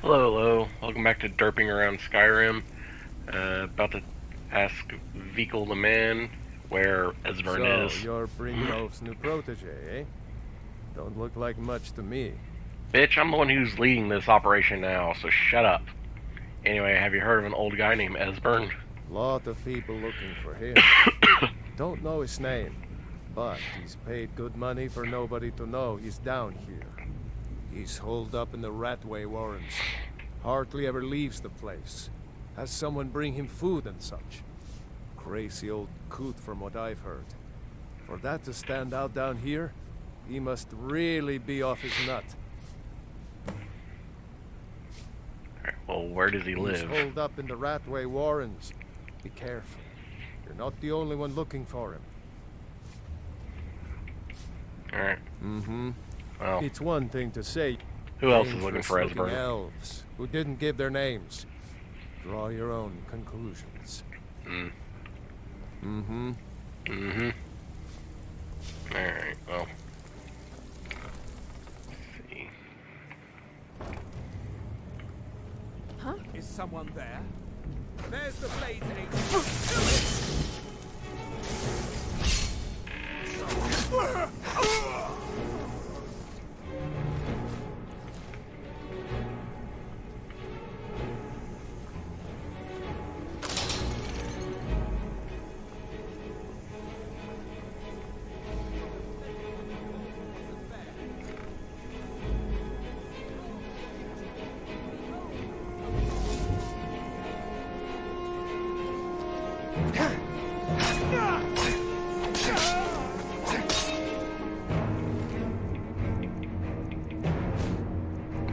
Hello, hello. Welcome back to Derping around Skyrim. About to ask Vikal the man where Esburn So, is. you're Brynjolf's new protege, eh? Don't look like much to me. Bitch, I'm the one who's leading this operation now, so shut up. Anyway, have you heard of an old guy named Esburn? Lot of people looking for him. Don't know his name, but he's paid good money for nobody to know he's down here. He's holed up in the ratway warrens. Hardly ever leaves the place. Has someone bring him food and such. Crazy old coot from what I've heard. For that to stand out down here, he must really be off his nut. Alright, well, where does he live? He's holed up in the ratway warrens. Be careful. You're not the only one looking for him. Alright. Mm-hmm. Well, It's one thing to say who else is looking for dangerous-looking Esburn? elves who didn't give their names. Draw your own conclusions. Mm. Mm-hmm. Mm-hmm. Alright, well. Let's see. Huh? Is someone there? There's the blades agent.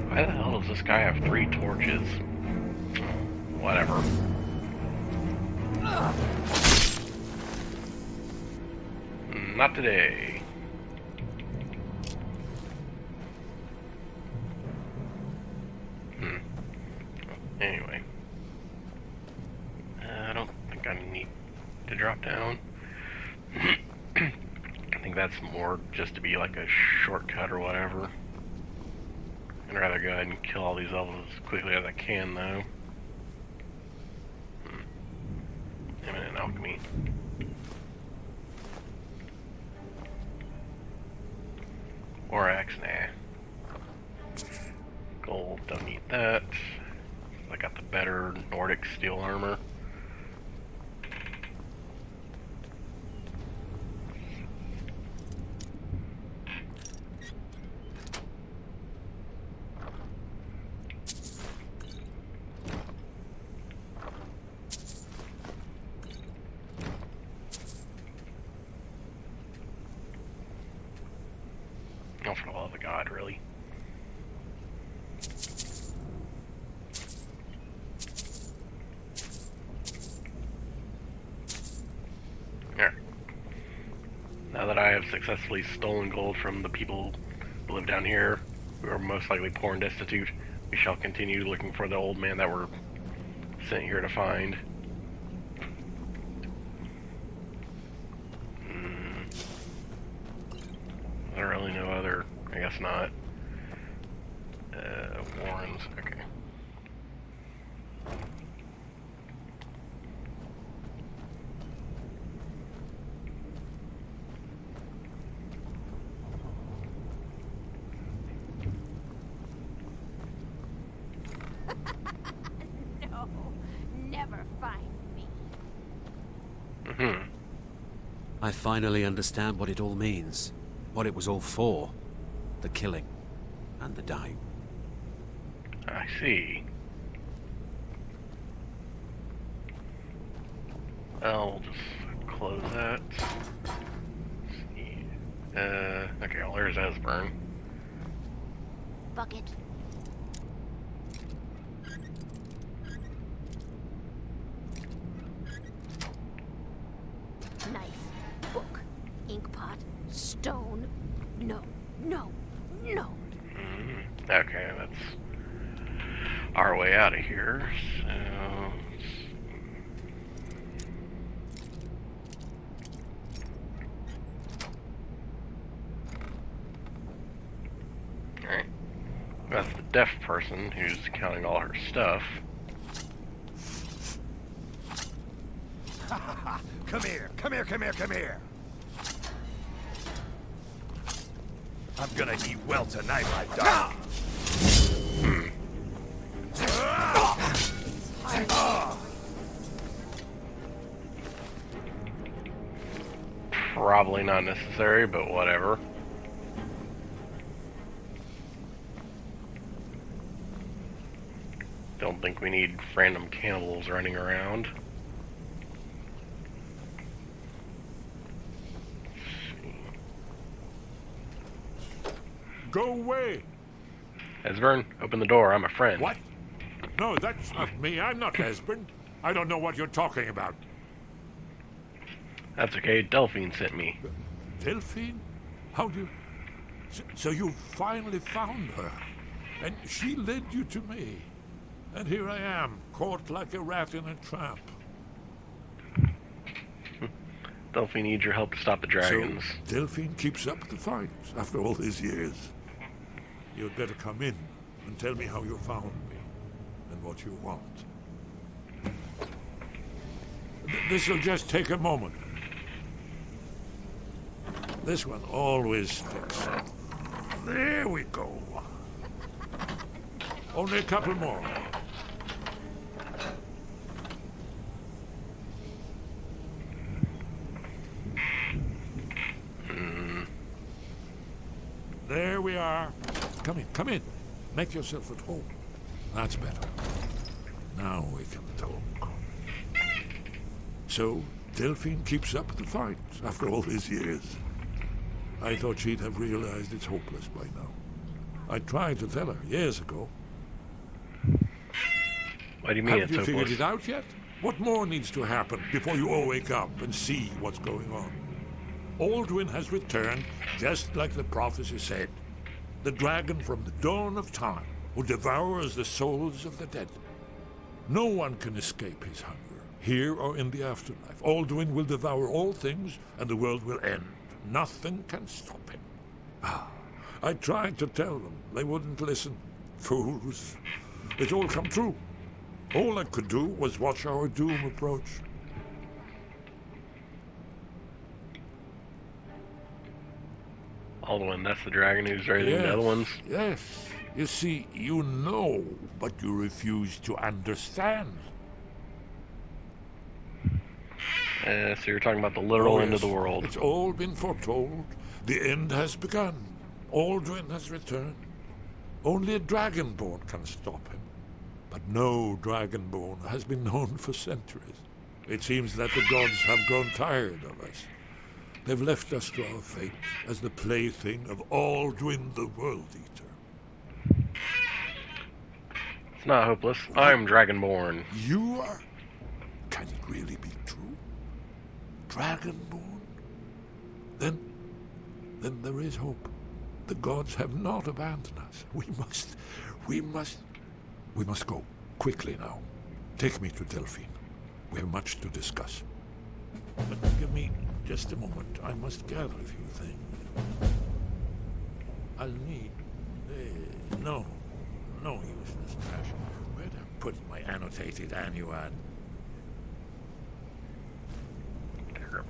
Why the hell does this guy have 3 torches? Whatever. Not today. Anyway. I don't think I need to drop down. I think that's more just to be like a shortcut or whatever. I'd rather go ahead and kill all these elves as quickly as I can, though. Imminent alchemy. Or axe, nah. Gold, don't need that. I got the better Nordic steel armor. Oh, for the love of God, really? There. Now that I have successfully stolen gold from the people who live down here, who are most likely poor and destitute, we shall continue looking for the old man that we're sent here to find. I don't really know other. I guess not. Warrens. Okay. No, never find me. Mm-hmm. I finally understand what it all means. What it was all for. The killing. And the dying. I see. I'll just close that. Let's see. Okay, well, there's Esburn. Bucket. Knife, book, ink pot, stone. No, no, no. Okay, that's our way out of here. So, alright. That's the deaf person who's counting all her stuff. Come here, come here, come here, come here. I'm gonna eat well tonight, my dog. Probably not necessary, but whatever. Don't think we need random cannibals running around. Go away! Esburn, open the door. I'm a friend. What? No, that's not me. I'm not Esburn. I don't know what you're talking about. That's okay. Delphine sent me. Delphine? How do you... So you finally found her. And she led you to me. And here I am, caught like a rat in a trap. Delphine needs your help to stop the dragons. So Delphine keeps up the fight after all these years. You'd better come in and tell me how you found me and what you want. This'll just take a moment. This one always sticks. There we go. Only a couple more. There we are. Come in, come in. Make yourself at home. That's better. Now we can talk. So, Delphine keeps up the fight after all these years. I thought she'd have realized it's hopeless by now. I tried to tell her years ago. What do you mean Have it's you hopeless? figured it out yet? What more needs to happen before you all wake up and see what's going on? Alduin has returned, just like the prophecy said. The dragon from the dawn of time, who devours the souls of the dead. No one can escape his hunger, here or in the afterlife. Alduin will devour all things, and the world will end. Nothing can stop him. I tried to tell them. They wouldn't listen. Fools. It's all come true. All I could do was watch our doom approach. Alduin, that's the dragon who's raising the other ones? Yes. You see, you know, but you refuse to understand. So you're talking about the literal end of the world. It's all been foretold. The end has begun. Alduin has returned. Only a dragonborn can stop him. But no dragonborn has been known for centuries. It seems that the gods have grown tired of us. They've left us to our fate as the plaything of Alduin the World Eater. It's not hopeless. I'm dragonborn. You are? Can it really be true? Dragonborn? Then there is hope. The gods have not abandoned us. We must go. Quickly now. Take me to Delphine. We have much to discuss. But give me just a moment. I must gather a few things. I'll need... no useless trash. Where'd I put my annotated annuad?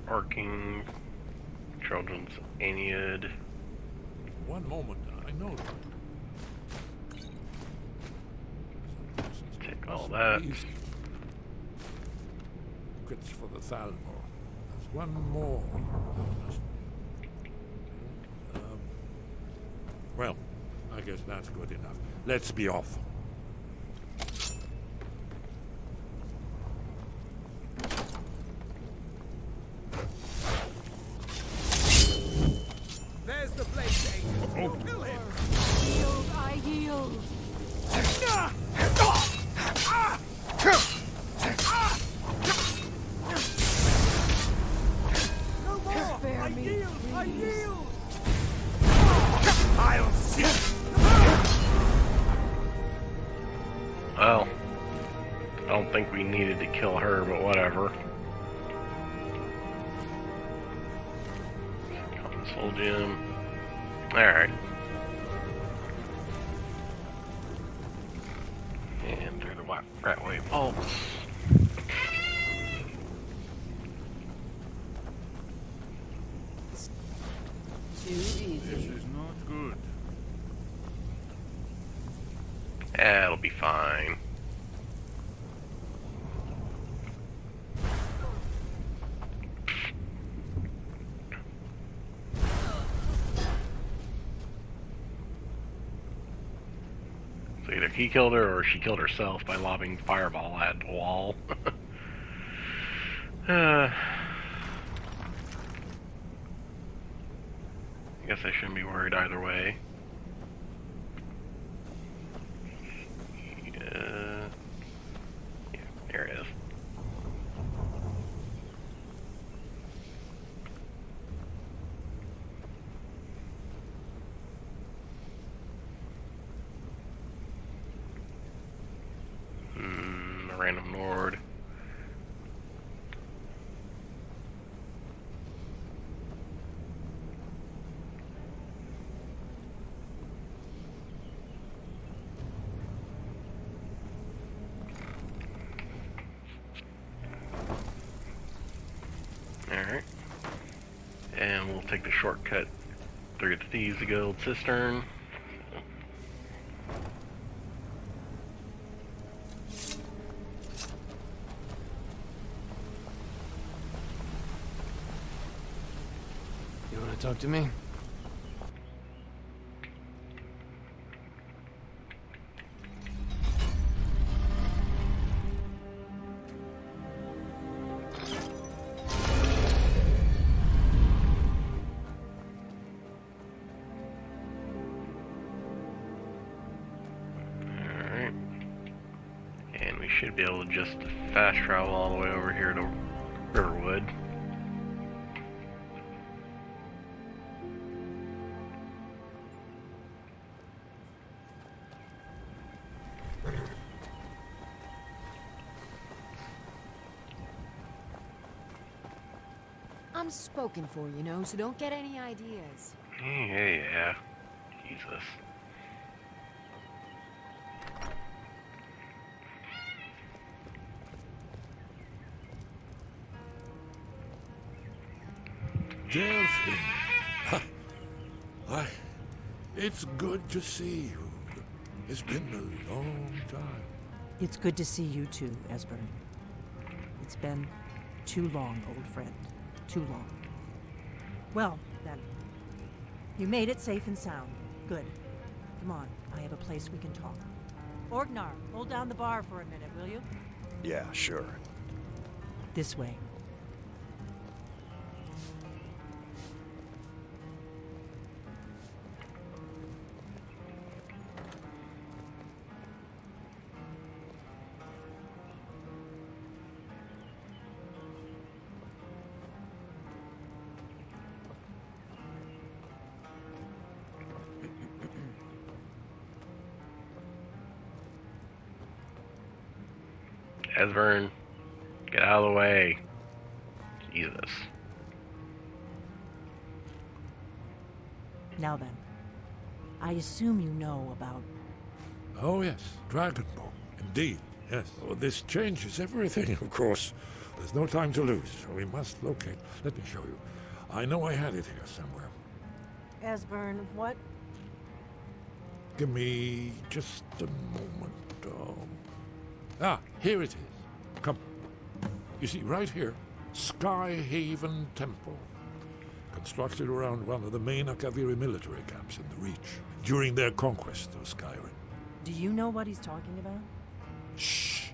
Barking. Children's Aeneid. One moment. I know. Take all that. Tickets for the Thalmor. There's one more. Well, I guess that's good enough. Let's be off. There's the blade angel. Kill him. Yield, I yield. No more. Spare I me, yield. I please. yield. I'll see. Well, I don't think we needed to kill her, but whatever. Console gem. Alright. ratway pulse. Too easy. This is not good. It'll be fine. So either he killed her or she killed herself by lobbing fireball at the wall. I guess I shouldn't be worried either way. Yeah, there it is. A random Nord. Alright. And we'll take the shortcut through the Thieves Guild Cistern. You want to talk to me? Alright. And we should be able to just fast travel all the way over here to Riverwood. I'm spoken for, you know, so don't get any ideas. Yeah. Jesus. Delphine. It's good to see you. It's been a long time. It's good to see you too, Esburn. It's been too long, old friend. Too long. Well, then. You made it safe and sound. Good. Come on, I have a place we can talk. Orgnar, hold down the bar for a minute, will you? Yeah, sure. This way. Esburn, get out of the way. Jesus. Now then. I assume you know about... Oh, yes, Dragonborn. Indeed, yes. Oh, this changes everything, of course. There's no time to lose, so we must locate. Let me show you. I know I had it here somewhere. Esburn, what? Give me just a moment. Here it is. Come. You see, right here, Skyhaven Temple. Constructed around one of the main Akaviri military camps in the Reach during their conquest of Skyrim. Do you know what he's talking about? Shh.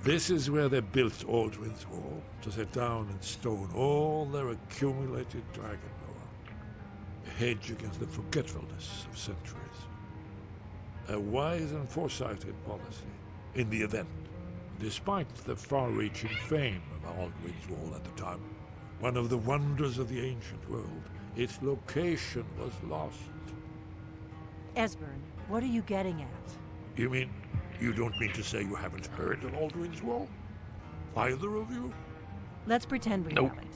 This is where they built Alduin's Wall, to set down in stone all their accumulated dragon lore. A hedge against the forgetfulness of centuries. A wise and foresighted policy in the event, despite the far-reaching fame of Alduin's Wall at the time. One of the wonders of the ancient world, its location was lost. Esburn, what are you getting at? You mean, you don't mean to say you haven't heard of Alduin's Wall? Either of you? Let's pretend we Nope. haven't.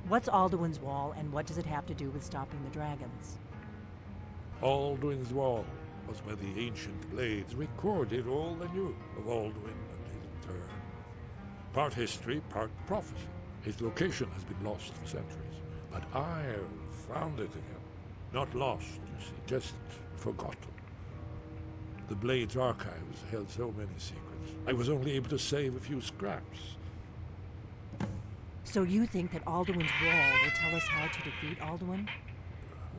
What's Alduin's Wall, and what does it have to do with stopping the dragons? Alduin's Wall was where the ancient blades recorded all they knew of Alduin and his return. Part history, part prophecy. His location has been lost for centuries, but I have found it again. Not lost, you see, just forgotten. The Blades archives held so many secrets. I was only able to save a few scraps. So you think that Alduin's Wall will tell us how to defeat Alduin?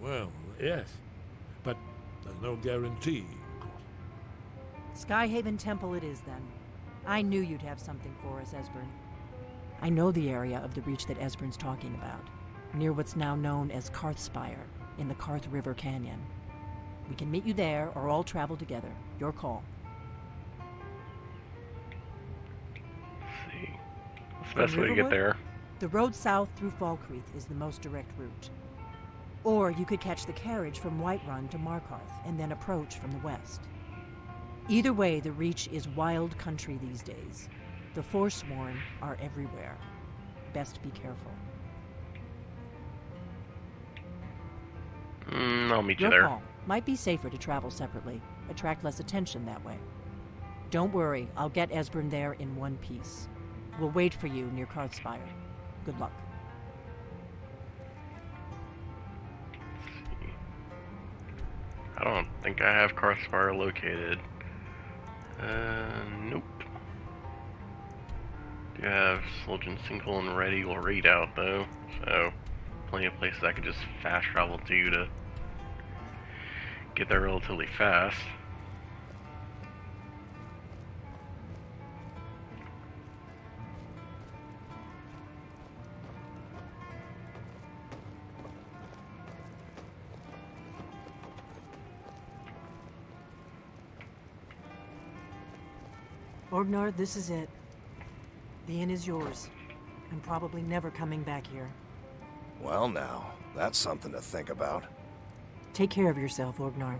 Well, yes, but there's no guarantee, of course. Skyhaven Temple it is, then. I knew you'd have something for us, Esburn. I know the area of the Reach that Esburn's talking about, near what's now known as Karthspire, in the Karth River Canyon. We can meet you there, or all travel together. Your call. Let's see. What's the best way to get there? The road south through Falkreath is the most direct route. Or you could catch the carriage from Whiterun to Markarth, and then approach from the west. Either way, the Reach is wild country these days. The Forsworn are everywhere. Best be careful. I'll meet you Your there. call. Might be safer to travel separately. Attract less attention that way. Don't worry, I'll get Esburn there in one piece. We'll wait for you near Karthspire. Good luck. I don't think I have Karthspire located. Nope. Do have Sludge Single and Ready will read out though, so plenty of places I could just fast travel to get there relatively fast. Orgnar, this is it. The inn is yours. I'm probably never coming back here. Well now, that's something to think about. Take care of yourself, Orgnar.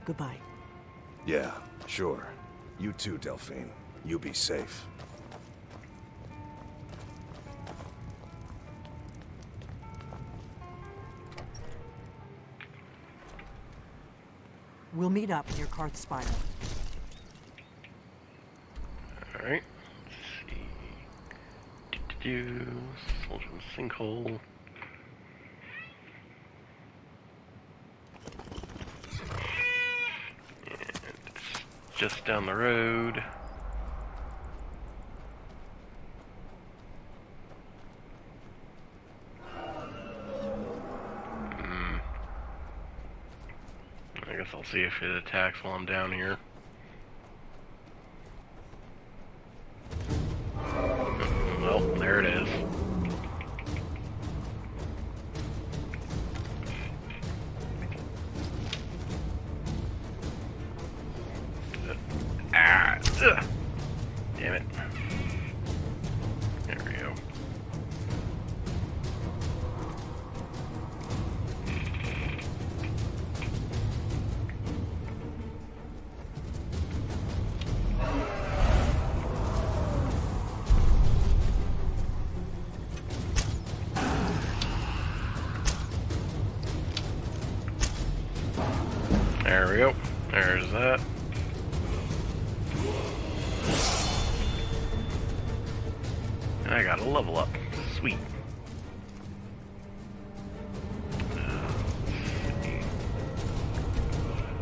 Goodbye. Yeah, sure. You too, Delphine. You be safe. We'll meet up near Karthspire. Alright. Let's see. Sludge Sinkhole. Just down the road. I guess I'll see if it attacks while I'm down here. Well, there it is. Damn it. There we go. There we go. There's that. I got a level up. Sweet.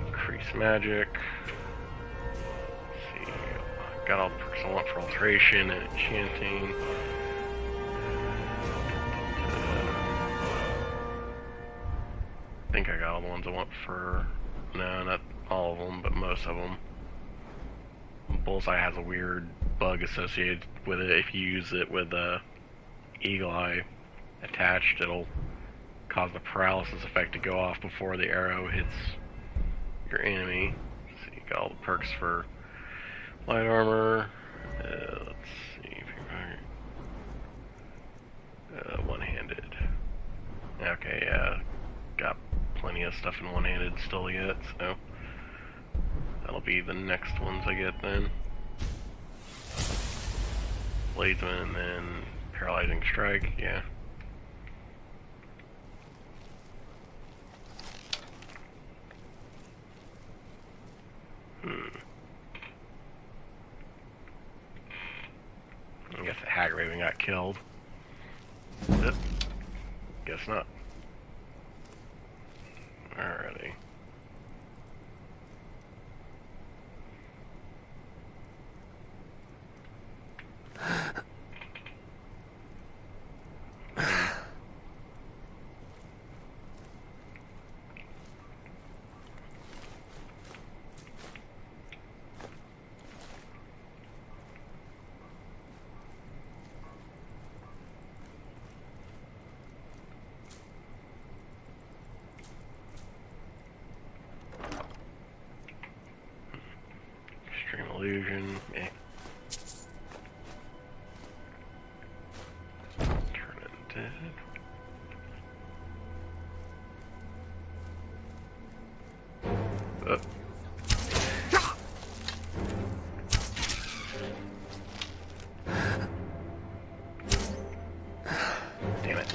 Increase magic. Let's see. Got all the perks I want for alteration and enchanting. I think I got all the ones I want for... No, not all of them, but most of them. Bullseye has a weird bug associated with it. If you use it with Eagle Eye attached, it'll cause the paralysis effect to go off before the arrow hits your enemy. So you got all the perks for light armor. Let's see if you one-handed. Okay, yeah, got plenty of stuff in one-handed still yet, so that'll be the next ones I get then. Bladesman and then Paralyzing Strike, yeah. I guess the hag raven got killed. Guess not. Alrighty. Extreme illusion. Eh. Turn it dead. Damn it.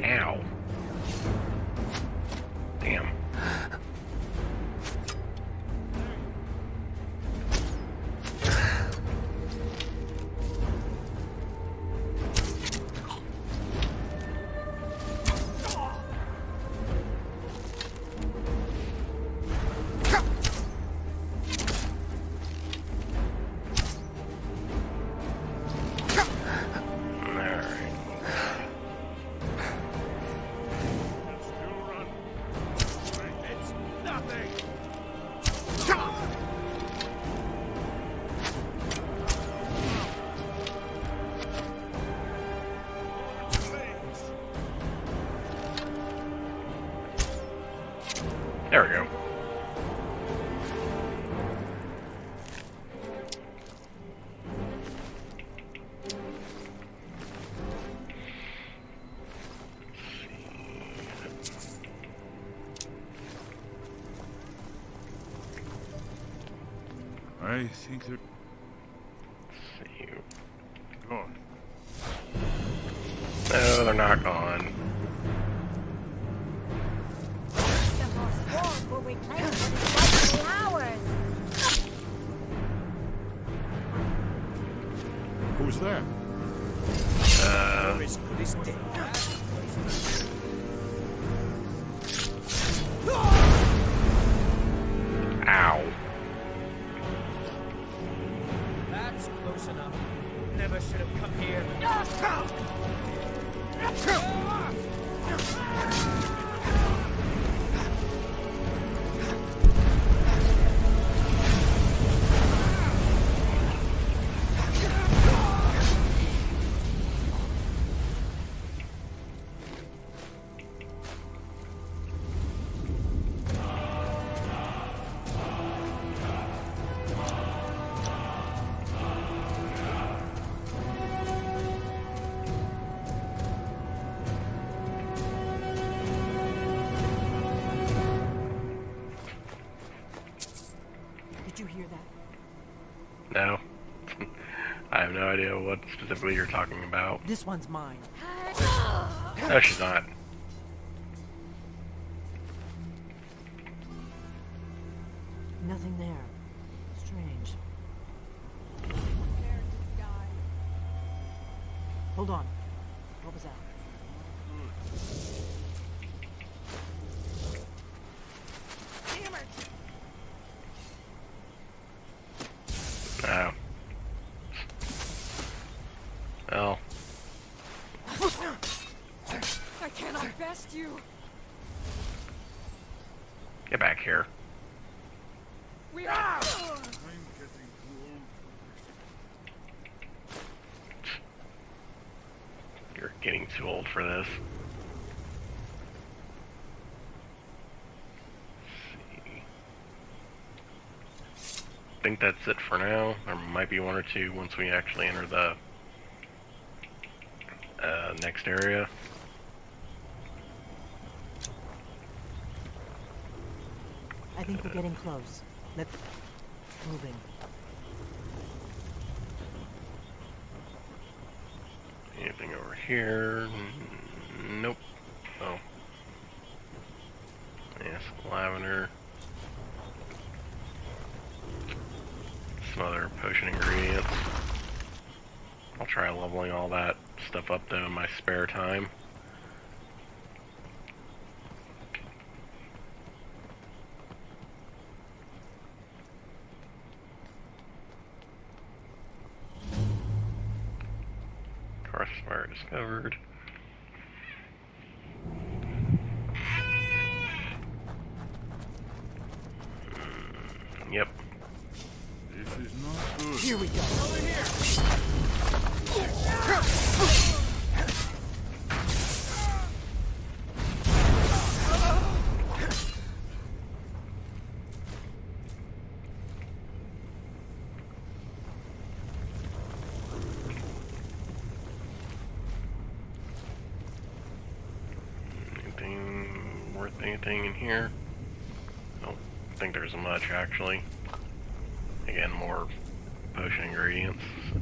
Ow. Damn. There we go. I think they're See you. gone. No, they're not gone. Who's there? Ow. That's close enough. Never should have come here. Did you hear that? No. I have no idea what specifically you're talking about. This one's mine. No, she's not. Nothing there. Strange. Hold on. What was that? No. Oh. I cannot best you. Get back here. We are. You're getting too old for this. Let's see. I think that's it for now. There might be one or two once we actually enter the next area. I think we're getting close. Let's... moving. Anything over here? Nope. Oh. Yes, lavender. some other potion ingredients. I'll try leveling all that stuff up though in my spare time. Crossfire discovered. Yep. This is not good. Here we go. Over here. Anything worth anything in here? Don't think there's much actually. Again, more potion ingredients. So.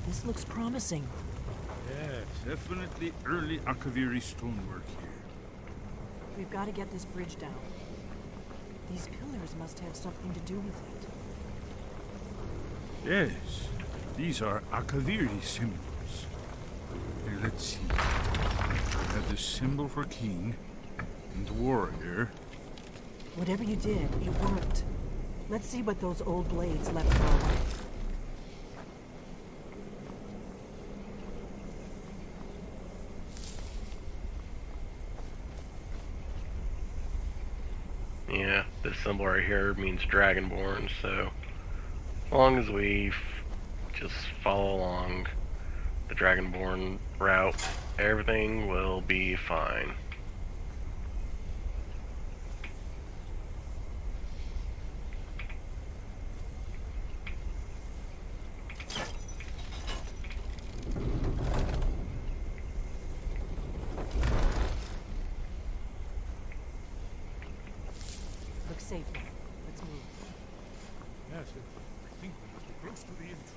This looks promising. Yes, definitely early Akaviri stonework here. We've got to get this bridge down. These pillars must have something to do with it. Yes, these are Akaviri symbols. Here, let's see. We have the symbol for king and warrior. Whatever you did, it worked. Let's see what those old blades left for our way. Yeah, this symbol right here means Dragonborn, so as long as we just follow along the Dragonborn route, everything will be fine. Looks safe now. Let's move. Yes, I think we must be close to the entrance.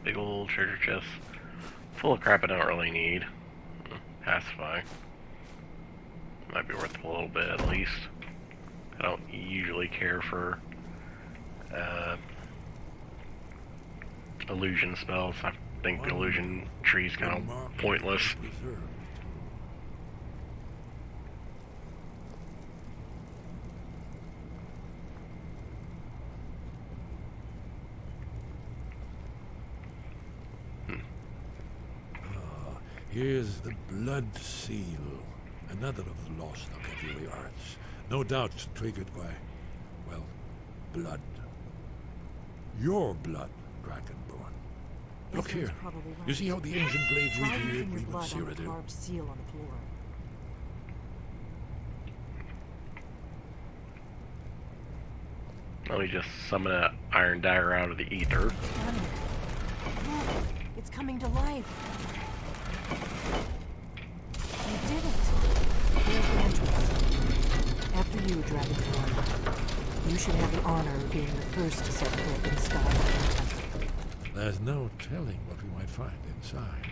Big old treasure chest full of crap I don't really need. Pacify. Might be worth a little bit at least. I don't usually care for illusion spells. I think the illusion tree's kind of pointless. Here's the blood seal, another of the lost Akaviri arts. No doubt triggered by, well, blood. Your blood, Dragonborn. Look Esburn's here. probably right. You see how the ancient blades Try revered using your even blood on the Cyrodiil? carved seal on the floor. Let me just summon an iron dagger out of the ether. Look, it's coming to life. You did it. Here's the entrance. After you, Dragonborn. You should have the honor of being the first to set foot in Skyrim. There's no telling what we might find inside.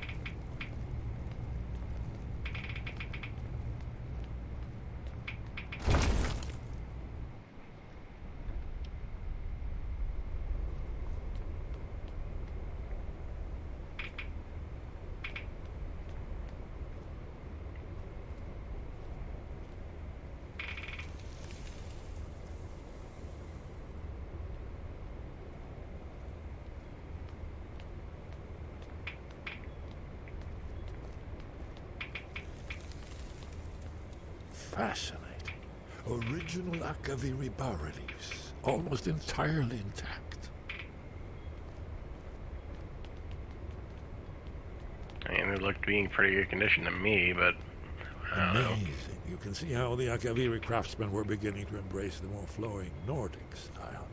Fascinating. Original Akaviri bas-reliefs, almost entirely intact. I mean, they look to be in pretty good condition to me, but I don't know. Amazing. You can see how the Akaviri craftsmen were beginning to embrace the more flowing Nordic style.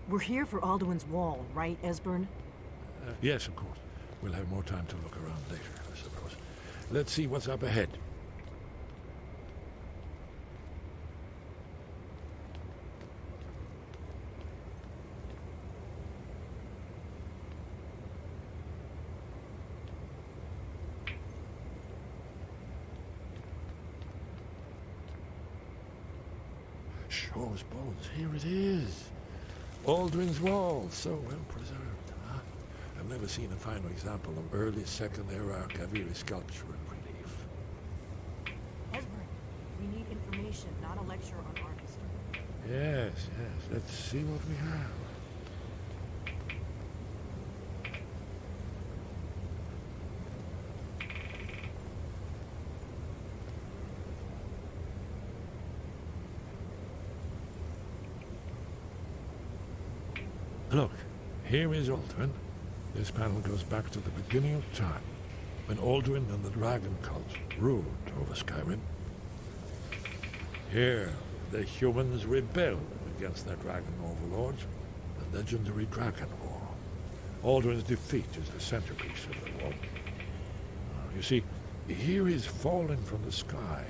We're here for Alduin's wall, right, Esburn? Yes, of course. We'll have more time to look around later, I suppose. Let's see what's up ahead. Shaw's bones, here it is. Alduin's wall, so well preserved. Huh? I've never seen a finer example of early Second-era Kaviri sculpture and relief. Esburn, we need information, not a lecture on art history. Yes, yes. Let's see what we have. Look, here is Alduin. This panel goes back to the beginning of time, when Alduin and the dragon cult ruled over Skyrim. Here, the humans rebelled against their dragon overlords, the legendary Dragon War. Alduin's defeat is the centerpiece of the war. You see, here is falling from the sky.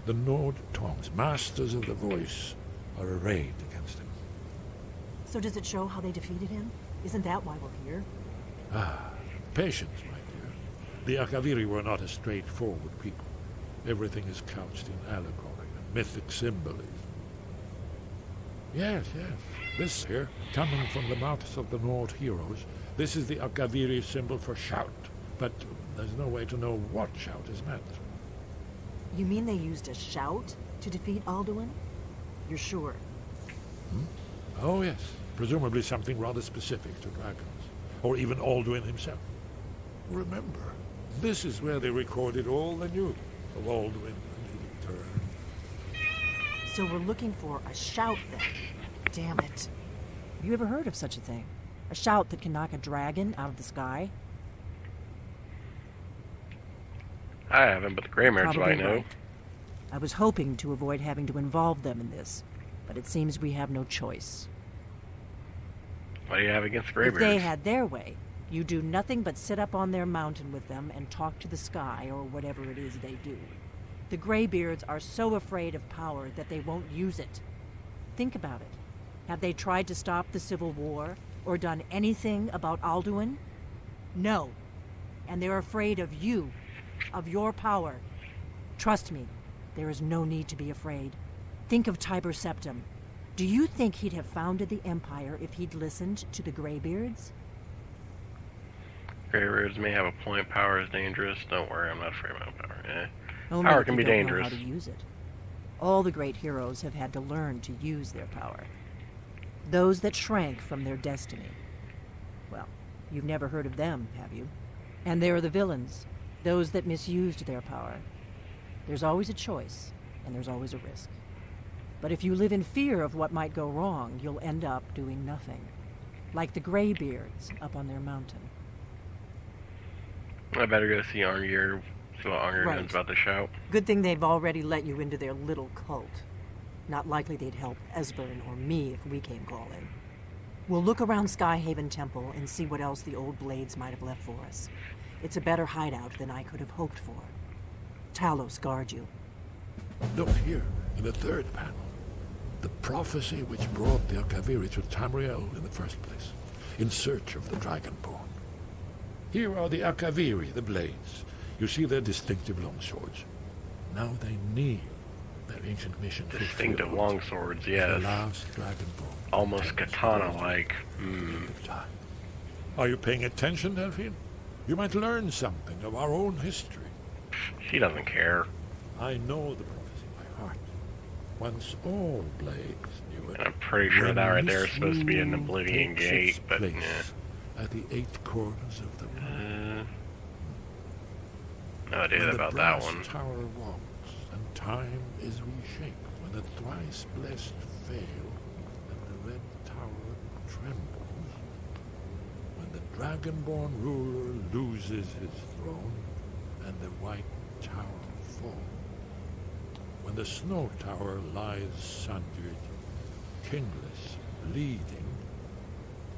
The Nord Tongs, masters of the voice, are arrayed against him. So does it show how they defeated him? Isn't that why we're here? Ah, patience, my dear. The Akaviri were not a straightforward people. Everything is couched in allegory and mythic symbolism. Yes, yes. This here, coming from the mouths of the Nord heroes, this is the Akaviri symbol for shout. But there's no way to know what shout is meant. You mean they used a shout to defeat Alduin? You're sure? Oh, yes. Presumably something rather specific to dragons. Or even Alduin himself. Remember, this is where they recorded all the news of Alduin and his return. So we're looking for a shout then. Damn it. Have you ever heard of such a thing? A shout that can knock a dragon out of the sky? I haven't, but the Greymares I know. Right. I was hoping to avoid having to involve them in this, but it seems we have no choice. What do you have against Greybeards? If they had their way, you do nothing but sit up on their mountain with them and talk to the sky or whatever it is they do. The Greybeards are so afraid of power that they won't use it. Think about it. Have they tried to stop the Civil War or done anything about Alduin? No. And they're afraid of you, of your power. Trust me, there is no need to be afraid. Think of Tiber Septim. Do you think he'd have founded the Empire if he'd listened to the Greybeards? Greybeards may have a point. Power is dangerous. Don't worry, I'm not afraid of power. Only Power if can you be don't dangerous. know how to use it. All the great heroes have had to learn to use their power. Those that shrank from their destiny. Well, you've never heard of them, have you? And there are the villains, those that misused their power. There's always a choice, and there's always a risk. But if you live in fear of what might go wrong, you'll end up doing nothing. Like the Greybeards up on their mountain. I better go see Arngeir, see what Arngeir knows about the shout. Good thing they've already let you into their little cult. Not likely they'd help Esburn or me if we came calling. We'll look around Skyhaven Temple and see what else the old blades might have left for us. It's a better hideout than I could have hoped for. Talos guard you. Look here, in the third panel. The prophecy which brought the Akaviri to Tamriel in the first place, in search of the Dragonborn. Here are the Akaviri, the blades. You see their distinctive longswords. Now they kneel, their ancient mission Distinctive longswords, the yes. last Dragonborn. Almost katana-like. Are you paying attention, Delphine? You might learn something of our own history. She doesn't care. I know the prophecy by heart. Once all blades knew it. And I'm pretty sure that right there is supposed to be an Oblivion Gate, but yeah. At the 8 corners of the world. No idea about that one. When the brass tower walks, and time is reshaped, when the thrice blessed fail, and the red tower trembles, when the dragonborn ruler loses his throne, and the white tower falls, when the snow tower lies sundered, kingless, bleeding,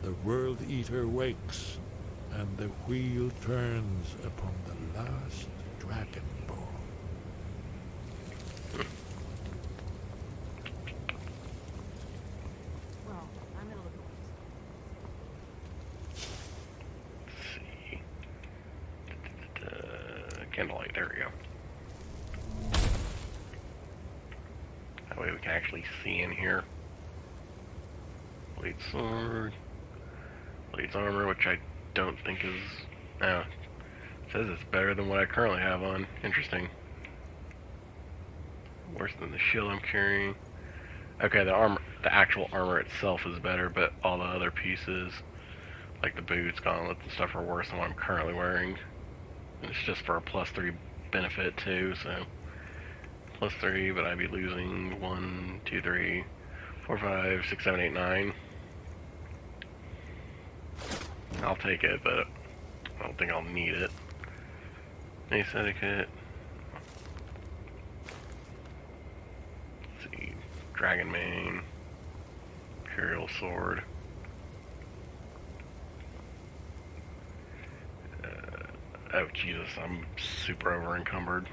the World Eater wakes, and the wheel turns upon the last dragonborn. Well, I'm gonna look Let's see. Candlelight, there we go. That way we can actually see in here. Blade sword. Blade's armor, which I don't think is... No. It says it's better than what I currently have on. Interesting. Worse than the shield I'm carrying. Okay, the actual armor itself is better, but all the other pieces, like the boots, gauntlets, and stuff, are worse than what I'm currently wearing. And it's just for a +3 benefit too, so +3, but I'd be losing 1, 2, 3, 4, 5, 6, 7, 8, 9. I'll take it, but I don't think I'll need it. Ace etiquette. Let's see. Dragon mane. Imperial sword. Oh Jesus, I'm super over encumbered.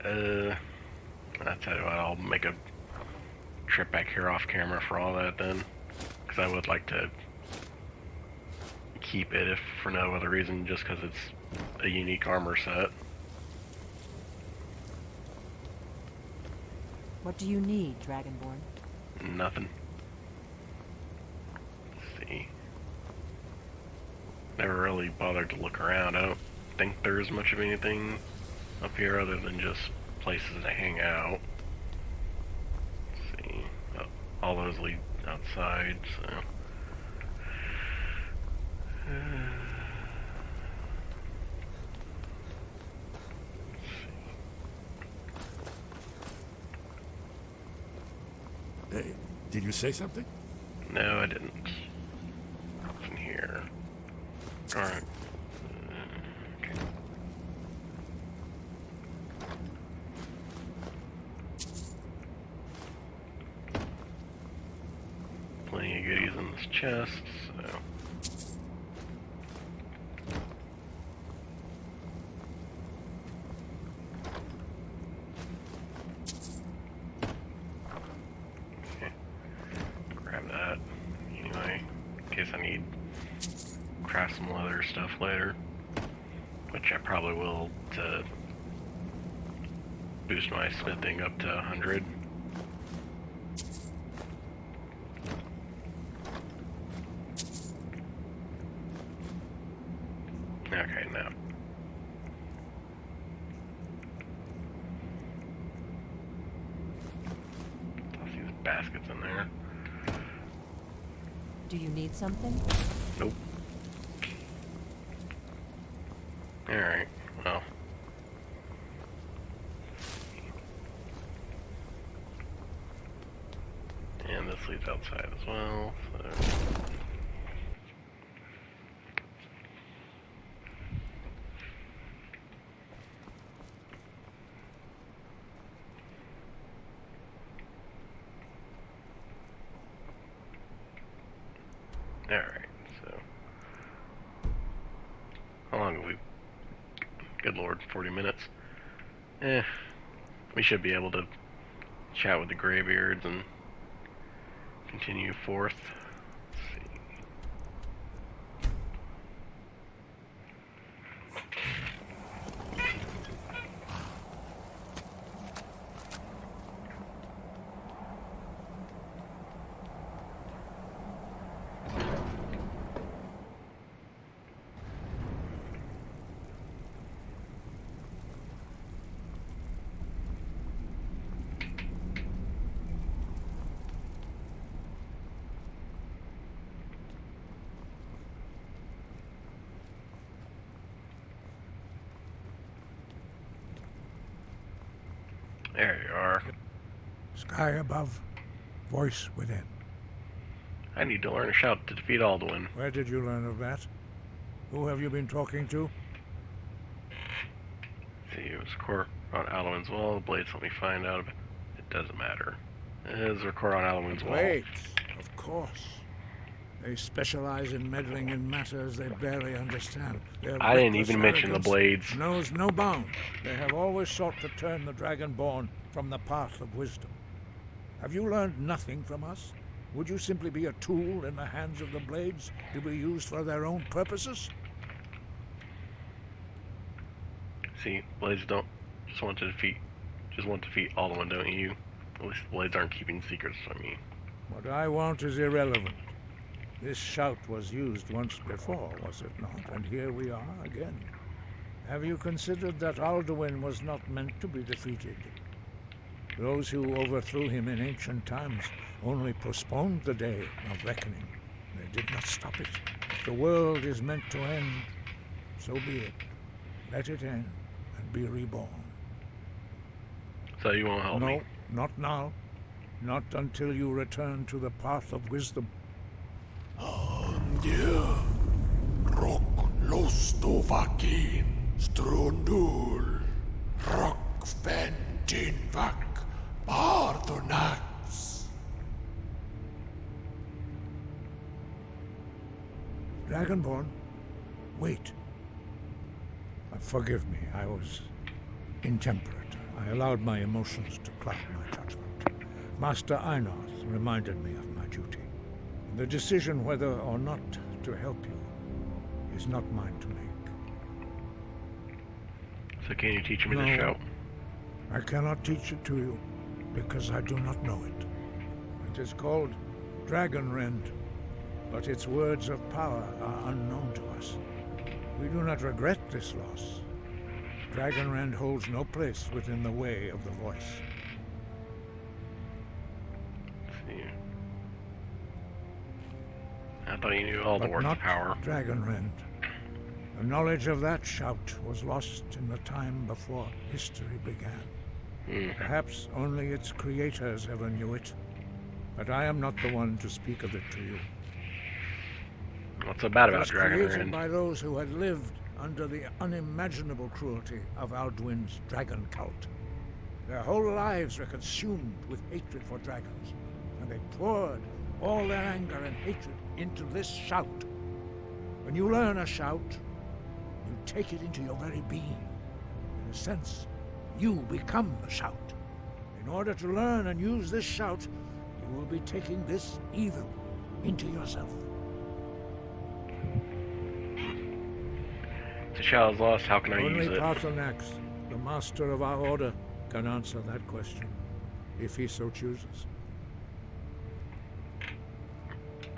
I'll tell you what, I'll make a trip back here off camera for all that then, because I would like to keep it if for no other reason, just because it's a unique armor set. What do you need, Dragonborn? Nothing. Let's see. Never really bothered to look around. I don't think there's much of anything up here other than just places to hang out. Let's see. Oh, all those lead outside, so. Hey, did you say something? No, I didn't. What's in here? Alright. Okay. Plenty of goodies in this chest, so. Craft some leather stuff later, which I probably will to boost my smithing up to 100. Okay, now. I'll see these baskets in there. Do you need something? Nope. Alright, well. And this leads outside as well, so. Alright, so. How long have we... Good lord, 40 minutes. We should be able to chat with the Greybeards and continue forth. Let's see. There you are. Sky above, voice within. I need to learn a shout to defeat Alduin. Where did you learn of that? Who have you been talking to? See, it was Court on Alduin's wall. The blades let me find out. It doesn't matter. It is a Court on Alduin's wall. Wait, of course. They specialize in meddling in matters they barely understand. Their I didn't reckless even mention the arrogance blades. knows no bound. They have always sought to turn the Dragonborn from the path of wisdom. Have you learned nothing from us? Would you simply be a tool in the hands of the blades to be used for their own purposes? See, blades don't just want to defeat Alduin, don't you? At least the blades aren't keeping secrets from me. What I want is irrelevant. This shout was used once before, was it not? And here we are again. Have you considered that Alduin was not meant to be defeated? Those who overthrew him in ancient times only postponed the day of reckoning. They did not stop it. If the world is meant to end, so be it. Let it end and be reborn. So you won't help me? No, not now. Not until you return to the path of wisdom. Rock lostovakin strundul rock ventinvak bardonax. Dragonborn, wait. Forgive me, I was intemperate. I allowed my emotions to cloud my judgment. Master Einarth reminded me of my duty. The decision whether or not to help you is not mine to make. So can you teach me No, the shout? I cannot teach it to you because I do not know it. It is called Dragon Rend, but its words of power are unknown to us. We do not regret this loss. Dragon Rend holds no place within the way of the voice. I thought you knew all the But words not of power. Dragon Rend. The knowledge of that shout was lost in the time before history began. Perhaps only its creators ever knew it, but I am not the one to speak of it to you. What's so bad It about was Dragon created Rend? by those who had lived under the unimaginable cruelty of Alduin's dragon cult. Their whole lives were consumed with hatred for dragons, and they poured all their anger and hatred into this shout. When you learn a shout, you take it into your very being. In a sense, you become the shout. In order to learn and use this shout, you will be taking this evil into yourself. If the shout is lost, how can I Only use it? Paarthurnax, the master of our order, can answer that question, if he so chooses.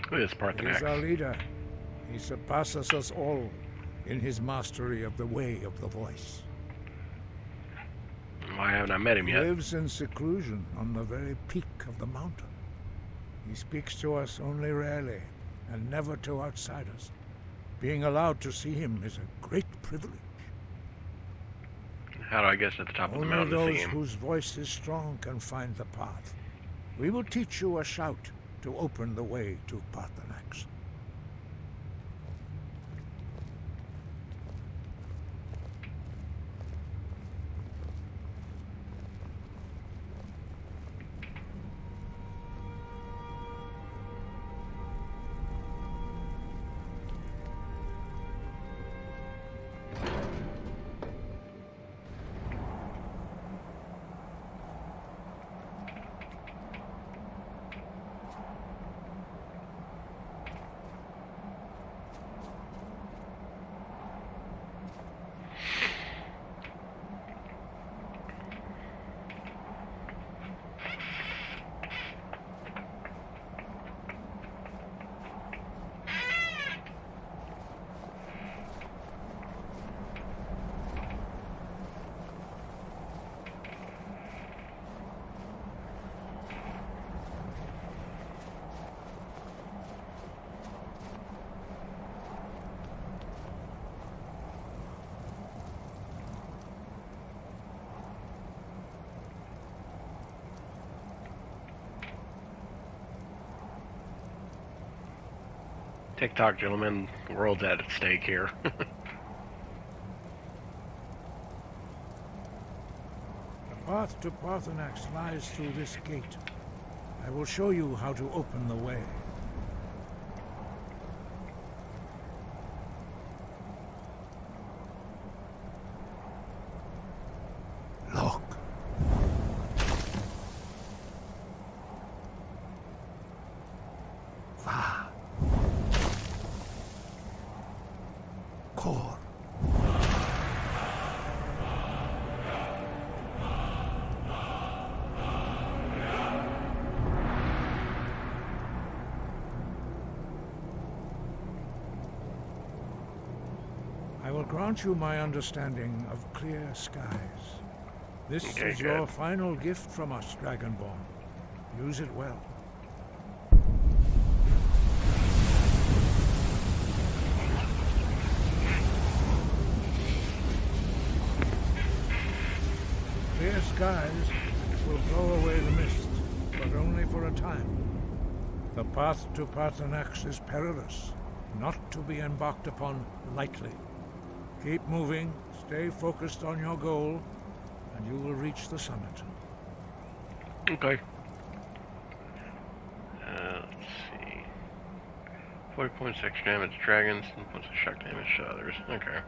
Who is He is Paarthurnax? our leader. He surpasses us all in his mastery of the way of the voice. Why haven't I met him He yet? lives in seclusion on the very peak of the mountain. He speaks to us only rarely, and never to outsiders. Being allowed to see him is a great privilege. How do I get to the top of the Only mountain to see those him? whose voice is strong can find the path. We will teach you a shout to open the way to Paarthurnax. TikTok, gentlemen. The world's at stake here. The path to Paarthurnax lies through this gate. I will show you how to open the way. grant you my understanding of clear skies. This Okay, is your good. final gift from us, Dragonborn. Use it well. Clear skies will blow away the mist, but only for a time. The path to Paarthurnax is perilous, not to be embarked upon lightly. Keep moving, stay focused on your goal, and you will reach the summit. Okay. Let's see. 40 points extra damage to dragons, and points of shock damage to others. Okay.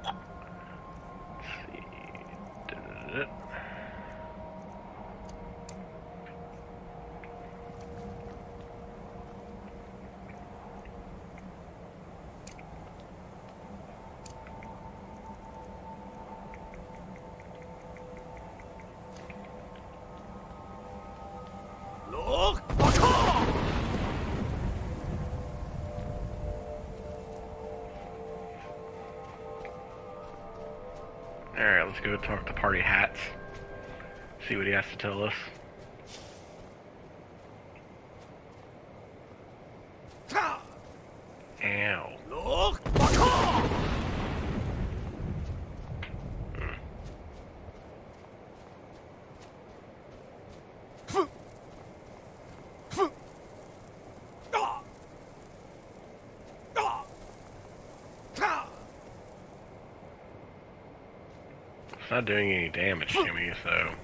Let's see. Da-da-da-da. Alright, let's go talk to Party Hats. See what he has to tell us. Ow. It's not doing any damage to me, so...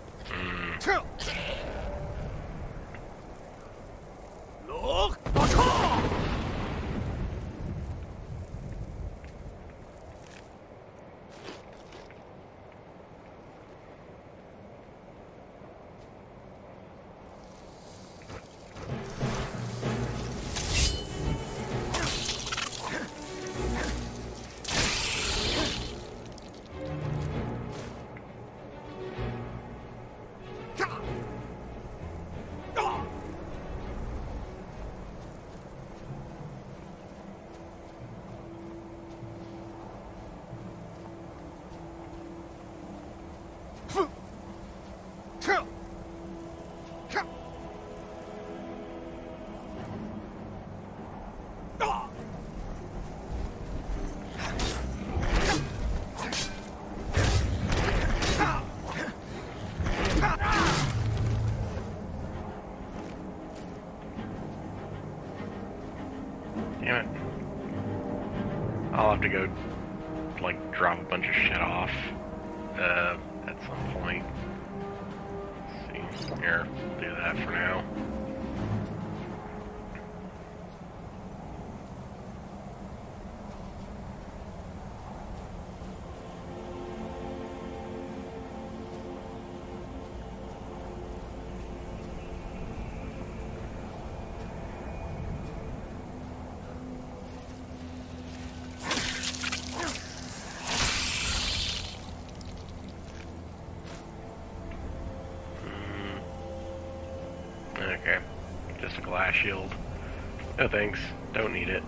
Damn it. I'll have to go, like, drop a bunch of shit off, at some point. Let's see. Here, do that for now. Okay, just a glass shield. No thanks, don't need it.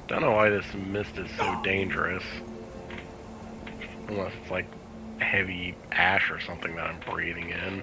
Don't know why this mist is so dangerous. Unless it's like heavy ash or something that I'm breathing in.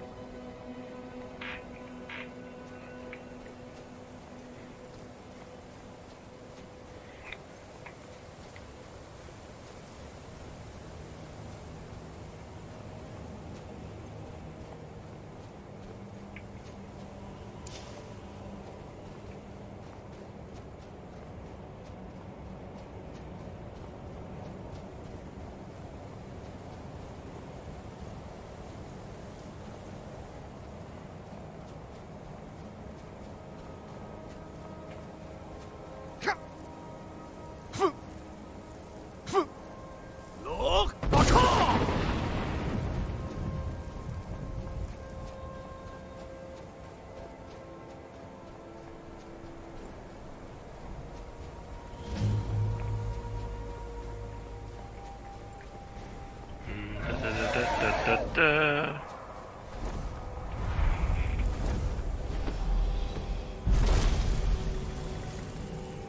Da-da-da.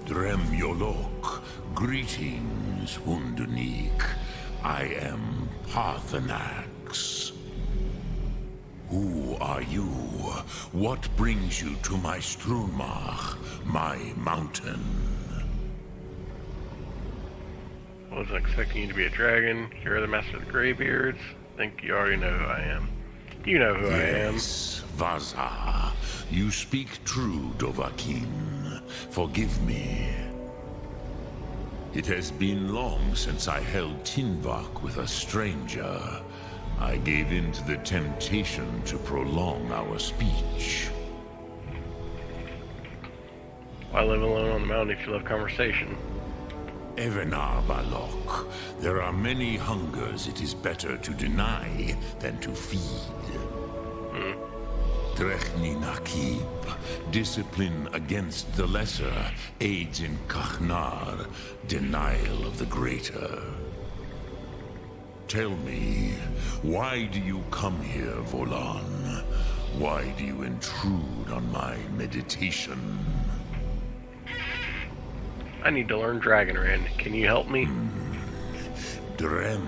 Drem Yolok, greetings, Wundernik. I am Parthenax. Who are you? What brings you to my Strunmach, my mountain? I wasn't expecting you to be a dragon. You're the master of the Greybeards. I think you already know who I am. You know who I am. Yes, Vaza. You speak true, Dovahkiin. Forgive me. It has been long since I held Tinvak with a stranger. I gave in to the temptation to prolong our speech. Why live alone on the mountain if you love conversation? Evenar Balok, there are many hungers it is better to deny than to feed. Drechni Nakib, discipline against the lesser, aids in Kachnar, denial of the greater. Tell me, why do you come here, Volan? Why do you intrude on my meditation? I need to learn Dragonrend. Can you help me? Drem,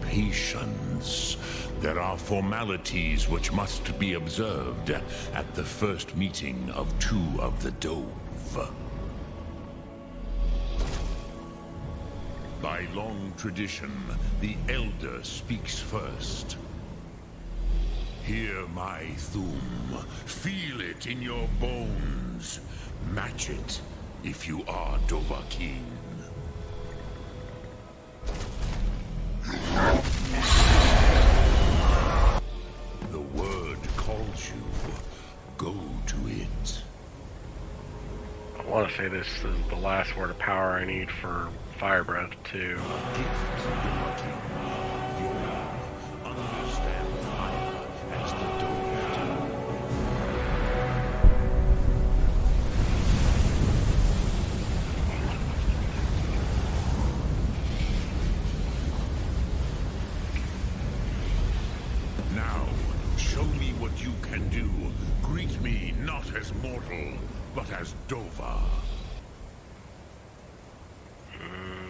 patience. There are formalities which must be observed at the first meeting of two of the Dove. By long tradition, the Elder speaks first. Hear my Thum. Feel it in your bones. Match it if you are Dovahkiin. The word calls you. Go to it. I want to say this is the last word of power I need for Fire Breath too. Understand fire as the Dove do. Now, show me what you can do. Greet me not as mortal, but as Dova.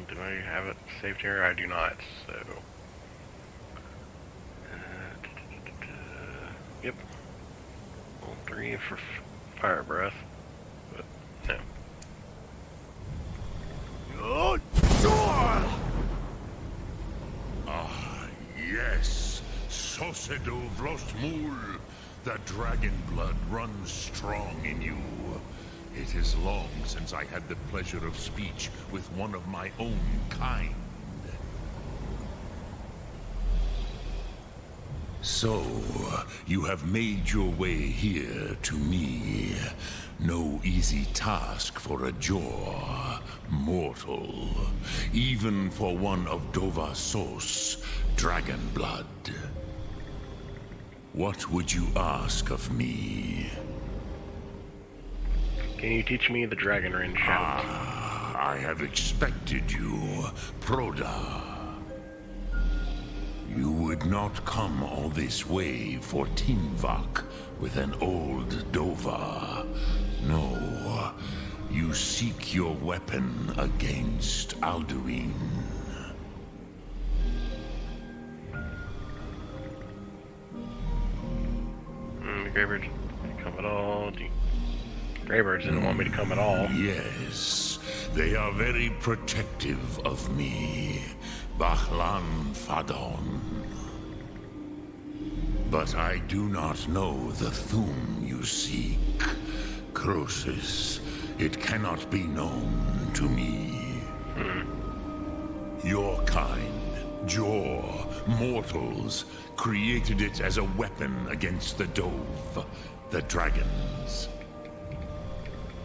Do I have it saved here? I do not, so... Yep. Well, 3 for Fire Breath, but no. Ah, yes. Sosedo Vrostmul. The dragon blood runs strong in you. It is long since I had the pleasure of speech with one of my own kind. So, you have made your way here to me. No easy task for a Jor, mortal. Even for one of Dovasos, dragon blood. What would you ask of me? Can you teach me the Dragonrend shout? I have expected you, Proda. You would not come all this way for Tinvak with an old Dova. No, you seek your weapon against Alduin. Greybeards come at all. Greybeards didn't want me to come at all. Yes, they are very protective of me. Bahlan Fadon. But I do not know the Thum you seek. Croesus, it cannot be known to me. Your kind, Jor, mortals, created it as a weapon against the Dove, the dragons.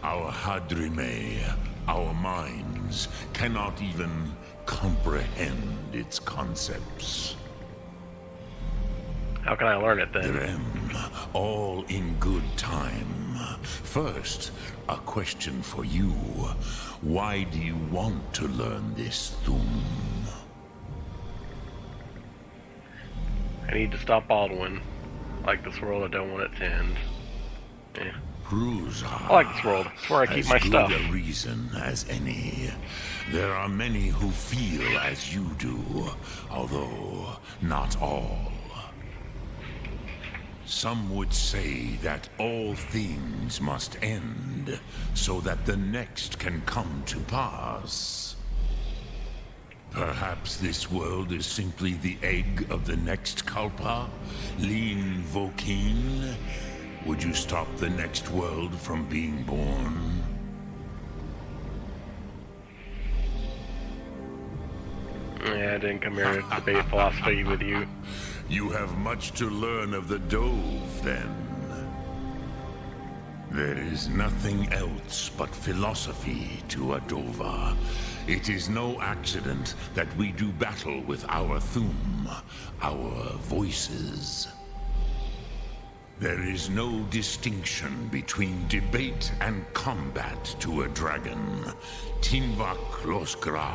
Our Hadrime, our minds, cannot even comprehend its concepts. How can I learn it then? Drem, all in good time. First, a question for you. Why do you want to learn this Thum? I need to stop Alduin. Like this world, I don't want it to end. Yeah. I like this world. It's where I keep my stuff. As good a reason as any. There are many who feel as you do, although not all. Some would say that all things must end, so that the next can come to pass. Perhaps this world is simply the egg of the next Kalpa, Lean Vokin. Would you stop the next world from being born? Yeah, I didn't come here to debate philosophy with you. You have much to learn of the Dove, then. There is nothing else but philosophy to a Dova. It is no accident that we do battle with our Thum, our voices. There is no distinction between debate and combat to a dragon. Tinvak Loskra.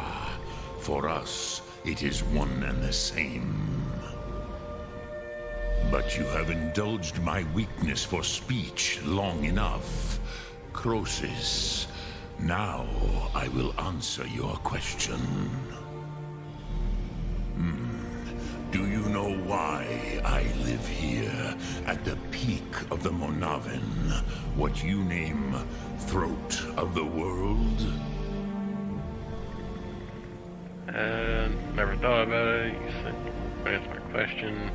For us, it is one and the same. But you have indulged my weakness for speech long enough. Croesus, now I will answer your question. Do you know why I live here, at the peak of the Monavin, what you name Throat of the World? Never thought about it. You said, that's my question.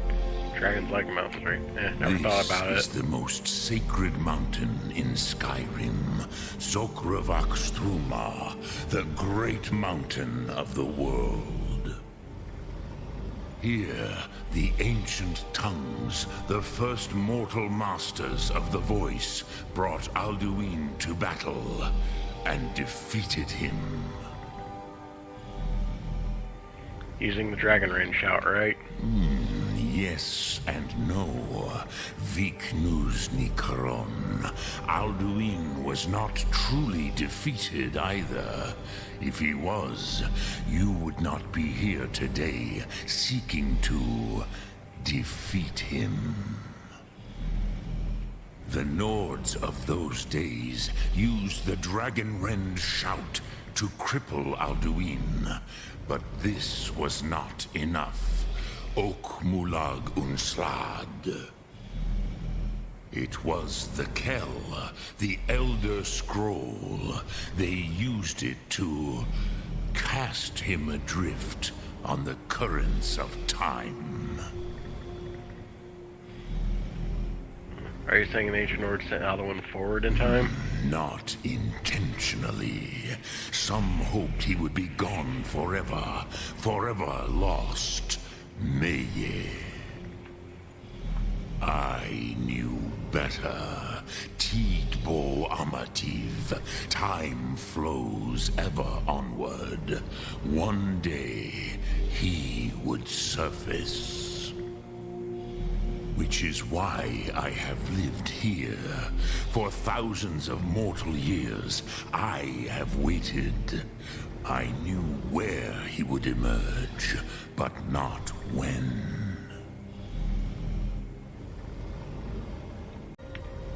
Dragons like mountains, right? Never thought about it. This is the most sacred mountain in Skyrim. Zokravak Struma, the great mountain of the world. Here, the ancient tongues, the first mortal masters of the voice, brought Alduin to battle and defeated him. Using the Dragon Rain shout, right? Yes and no. Viknus Nikaron. Alduin was not truly defeated either. If he was, you would not be here today seeking to defeat him. The Nords of those days used the Dragon Rend shout to cripple Alduin, but this was not enough. Ok Mulag Unslad. It was the Kell, the Elder Scroll. They used it to cast him adrift on the currents of time. Are you saying the ancient Nords sent Alduin forward in time? Not intentionally. Some hoped he would be gone forever, forever lost. Meye. I knew better. Tidbo Amativ. Time flows ever onward. One day, he would surface. Which is why I have lived here. For thousands of mortal years, I have waited. I knew where he would emerge, but not when.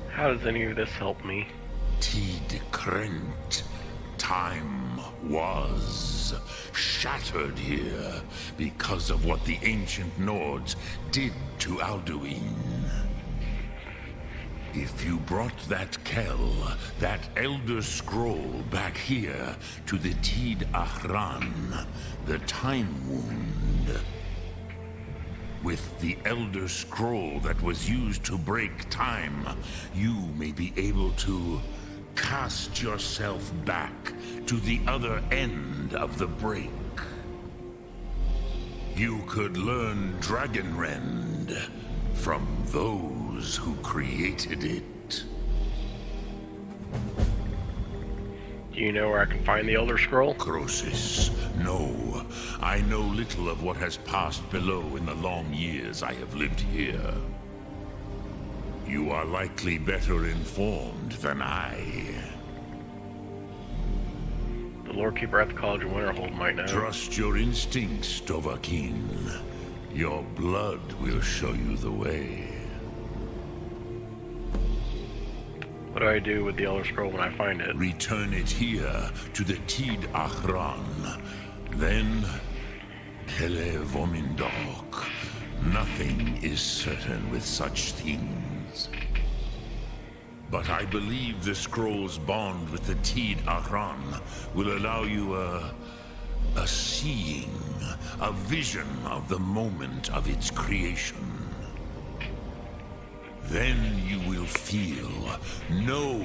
How does any of this help me? Tid Krent. Time was shattered here because of what the ancient Nords did to Alduin. If you brought that Kell, that Elder Scroll back here to the Tid Ahran, the Time Wound, with the Elder Scroll that was used to break time, you may be able to cast yourself back to the other end of the break. You could learn Dragon Rend from those who created it. Do you know where I can find the Elder Scroll? Croesus, no. I know little of what has passed below in the long years I have lived here. You are likely better informed than I. The Lord Keeper at the College of Winterhold might know. Trust your instincts, Dovahkiin. Your blood will show you the way. What do I do with the Elder Scroll when I find it? Return it here to the Pt.5. Then, Kele Vomindok. Nothing is certain with such things. But I believe the scroll's bond with the Pt.5 will allow you a seeing, a vision of the moment of its creation. Then you will feel, know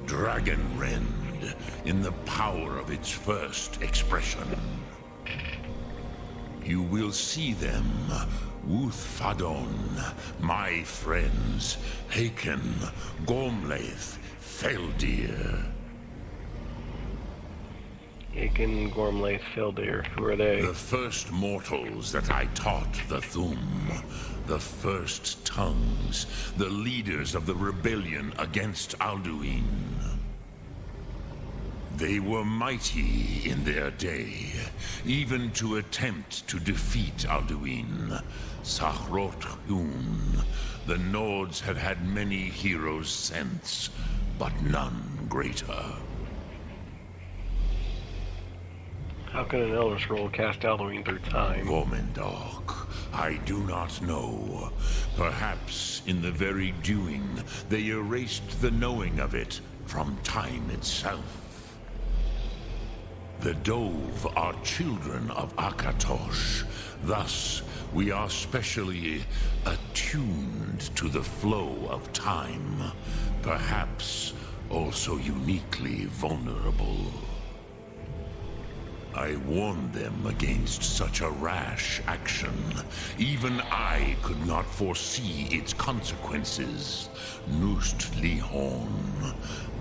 Dragonrend in the power of its first expression. You will see them, Wuthfadon, my friends, Haken, Gormlaith, Feldir. Haken, Gormlaith, Feldir, who are they? The first mortals that I taught the Thum. The first tongues, the leaders of the rebellion against Alduin. They were mighty in their day, even to attempt to defeat Alduin. Sahrot-Hun. The Nords have had many heroes since, but none greater. How can an Elder Scroll cast Alduin through time? Vomindok, I do not know. Perhaps in the very doing, they erased the knowing of it from time itself. The Dove are children of Akatosh. Thus, we are specially attuned to the flow of time. Perhaps also uniquely vulnerable. I warned them against such a rash action. Even I could not foresee its consequences. Nust Lihon.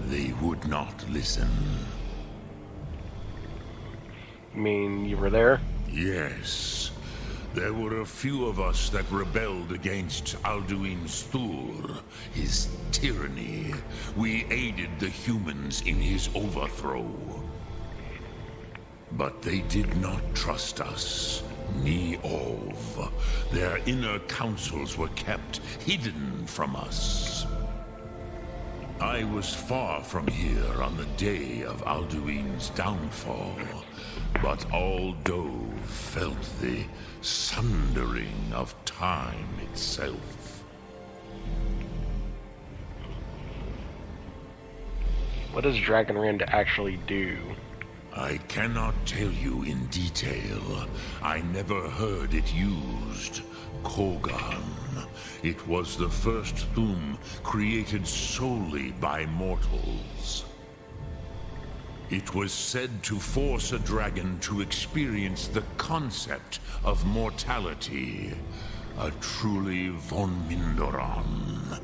They would not listen. You mean you were there? Yes. There were a few of us that rebelled against Alduin Thur, his tyranny. We aided the humans in his overthrow. But they did not trust us, ni Ov. Their inner counsels were kept hidden from us. I was far from here on the day of Alduin's downfall, but all Dove felt the sundering of time itself. What does Dragonrend actually do? I cannot tell you in detail. I never heard it used. Kogan. It was the first Thum created solely by mortals. It was said to force a dragon to experience the concept of mortality. A truly von Mindoran.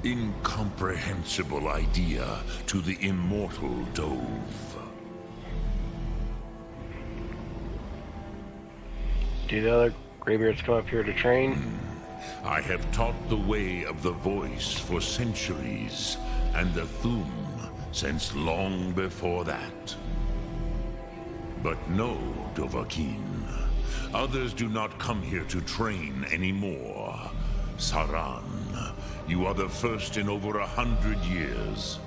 Incomprehensible idea to the immortal Dove. Do the other Greybeards come up here to train? I have taught the way of the voice for centuries, and the Thum since long before that. But no, Dovahkiin. Others do not come here to train anymore. Saran, you are the first in over 100 years.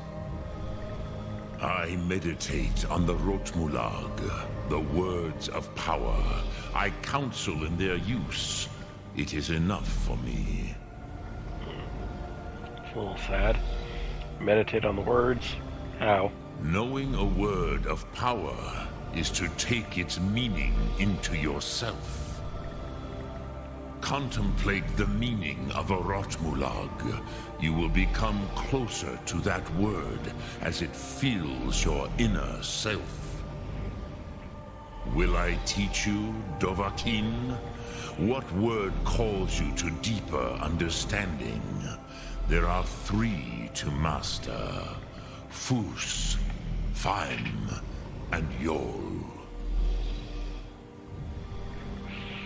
I meditate on the Rotmulag, the words of power. I counsel in their use. It is enough for me. It's a little sad. Meditate on the words? How? Knowing a word of power is to take its meaning into yourself. Contemplate the meaning of a Rotmulag. You will become closer to that word as it fills your inner self. Will I teach you, Dovahkiin? What word calls you to deeper understanding? There are 3 to master. Fus, Faim, and Yol.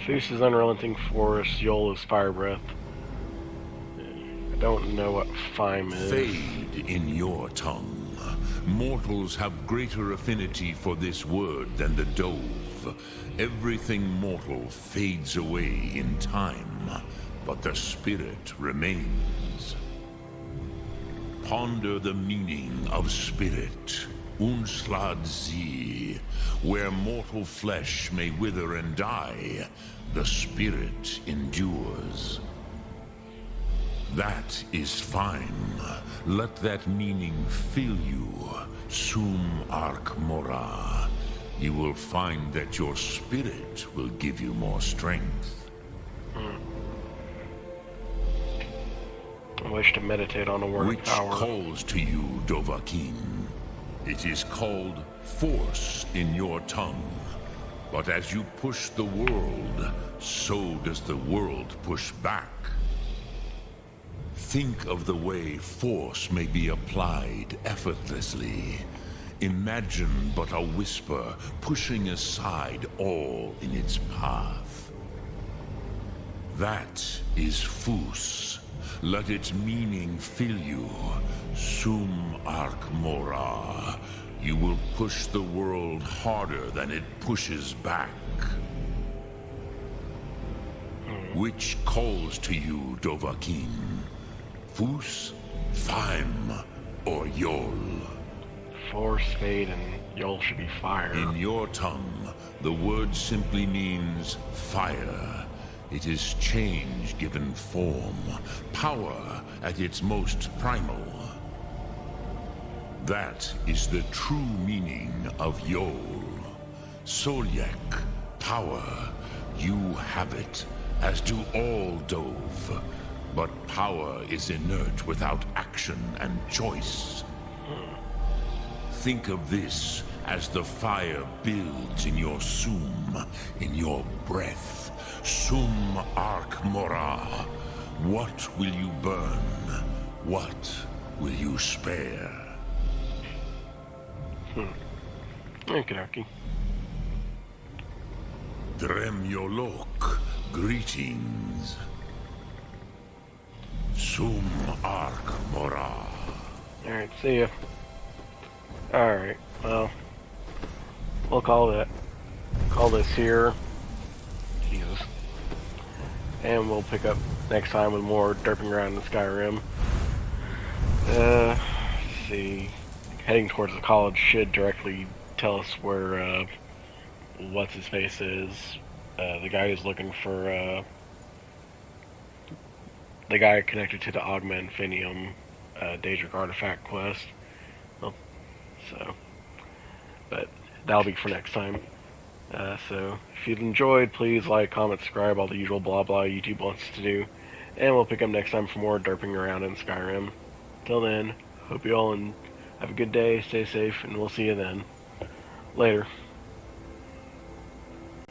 Fus is unrelenting force, Yol is fire breath. I don't know what Faim is. Fade in your tongue. Mortals have greater affinity for this word than the dove. Everything mortal fades away in time, but the spirit remains. Ponder the meaning of spirit, Unslad Zi. Where mortal flesh may wither and die, the spirit endures. That is fine. Let that meaning fill you, Sum Ark Mora. You will find that your spirit will give you more strength. I wish to meditate on a word Which of power. calls to you, Dovahkiin. It is called force in your tongue. But as you push the world, so does the world push back. Think of the way force may be applied effortlessly. Imagine but a whisper pushing aside all in its path. That is Fus. Let its meaning fill you, Sum Ark Mora. You will push the world harder than it pushes back. Which calls to you, Dovahkiin? Fus, Faim, or Yol? Force, fade, and Yol should be fire. In your tongue, the word simply means fire. It is change given form, power at its most primal. That is the true meaning of Yol. Solyek, power. You have it, as do all Dove. But power is inert without action and choice. Think of this as the fire builds in your Sum, in your breath. Sum Ark Mora. What will you burn? What will you spare? Okey-dokey. Drem Yolok, greetings. Sum Ark Mora. Alright, see ya. Alright, well, we'll call this here. Jesus. And we'll pick up next time with more derping around in Skyrim. Let's see. Heading towards the college should directly tell us where, what's-his-face is. The guy who's looking for, the guy connected to the Augment Infinium, Daedric Artifact quest. Well, so, but that'll be for next time. So, if you've enjoyed, please like, comment, subscribe, all the usual blah blah YouTube wants to do. And we'll pick up next time for more derping around in Skyrim. Till then, hope you all have a good day, stay safe, and we'll see you then. Later.